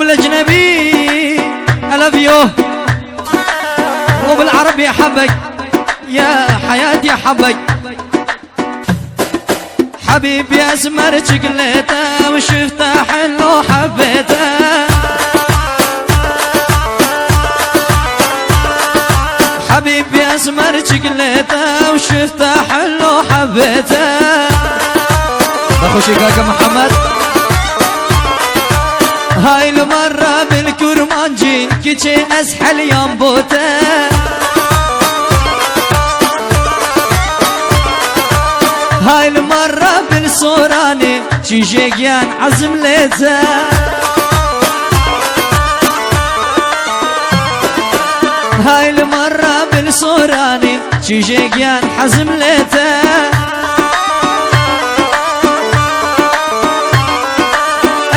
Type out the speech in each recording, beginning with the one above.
وبالاجنبي I love you، وبالعربي حبك يا حياتي حبك حبيبي اسمر شقلته وشفته حلو حبيته حبيبي اسمر شقلته وشفته حلو حبيته اخو شقاق محمد. هاي المرة بالكرمانجي كيشي اسحل ينبوته هاي المرة بالصوراني شيشيقيان عزم ليته هاي المرة بالصوراني شيشيقيان حزم ليته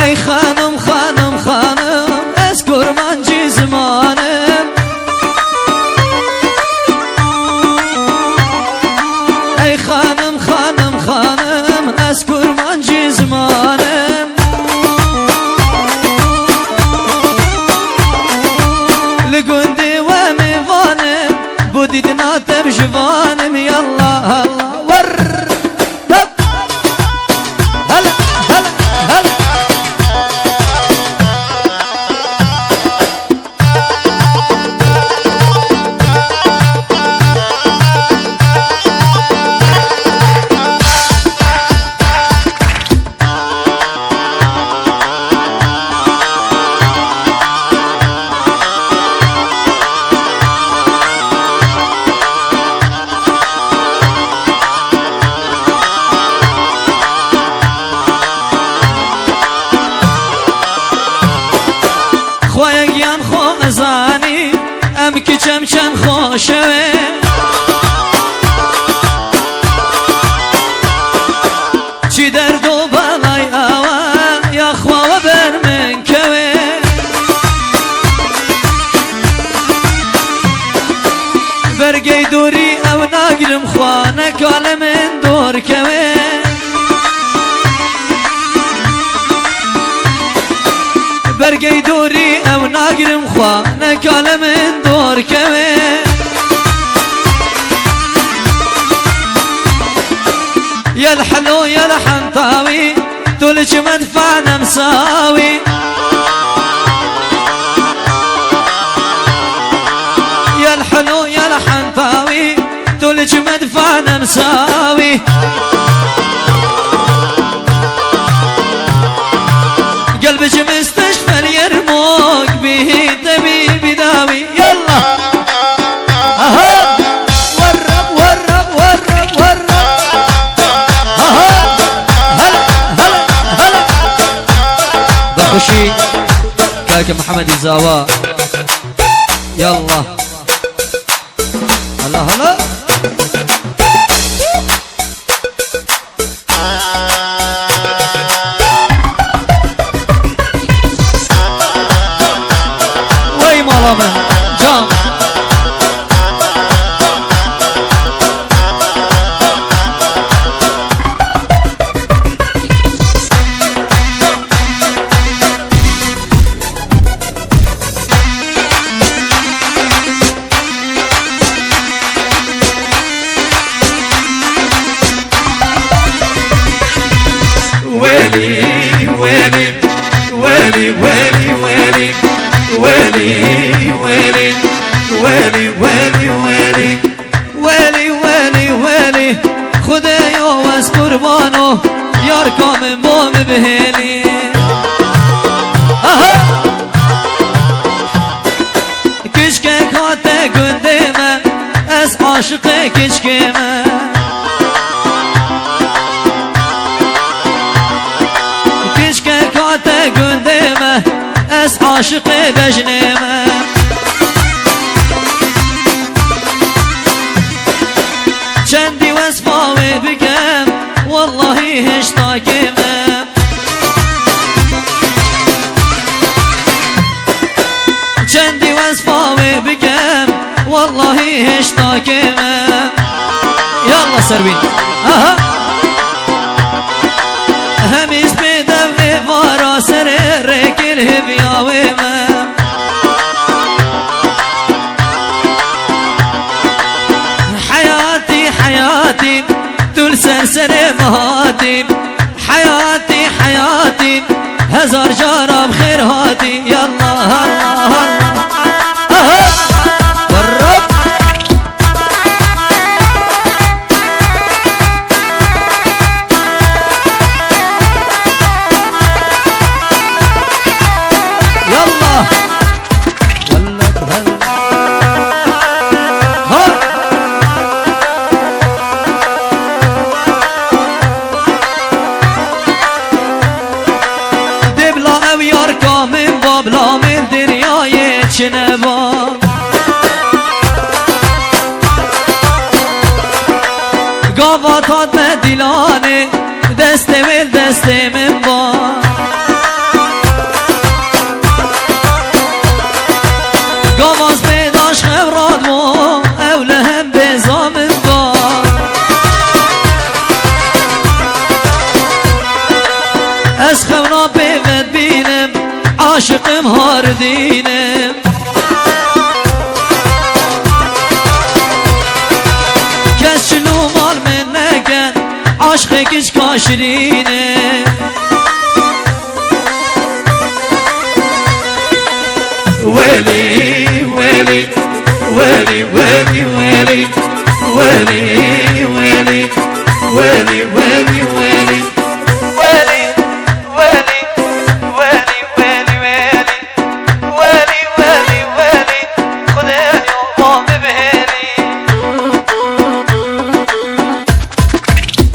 اي خانم خانم خانم اذكر منجي زمانم اي خانم خانم خانم اذكر منجي زمانم لقندي وميفانم بودي تناتم جفانم يلا الله ور هلا هلا هلا خوایگیان خو ازانی ام کی چمچن خوشوه چی درد و بلای آوا یا خواه بر من کوه برگی دوری او ناگرم خواه نکال من دور کوه برگی دوری او ناگرم خواه نکال من دور کوه یا الحلو یا الحنطاوی تولج مدفع نمساوي يا الحلو يا الحنطاوي تولج مدفع نمساوي قلبك مستشفى اليرموك به طبيب داوي يلا اها ورب ورب ورب ورب اها هلا هلا هلا بخشي كاك محمد الزاوا يلا هلا هلا وي ماما جام ويلي ويلي ويلي ويلي ويلي ويلي ويلي ويلي ويلي ويلي ويلي ويلي ويلي خدايا واس قربانو ياركم من بوم بهيلي اها كشكه كاته قدامه از عاشق كشكمه كشكه كاته قدامه از عاشق دجنمه چندی وصفاوی بگم والله هشتاکمه چندی وصفاوی بگم والله هشتاکمه يلا سروين اها همیز بدم وارا سر ركن هبيا وما حياتي حياتي دول سرسر مهاتي حياتي حياتي هزار جارة بخير هاتي يلا الله الله والرب يلا ولك دبلا او ياركا من بابلا من دنياي چنبا قاواتات مدلانه دست ول دست من با قواز بیداش خبرات ما اوله هم بزا من با از خبرا بیوت بینم عاشقم هار دینم کس چلو مال من نکن عاشق کش کاشرینه ويلي ويلي ويلي ويلي ويلي ويلي ويلي ويلي ويلي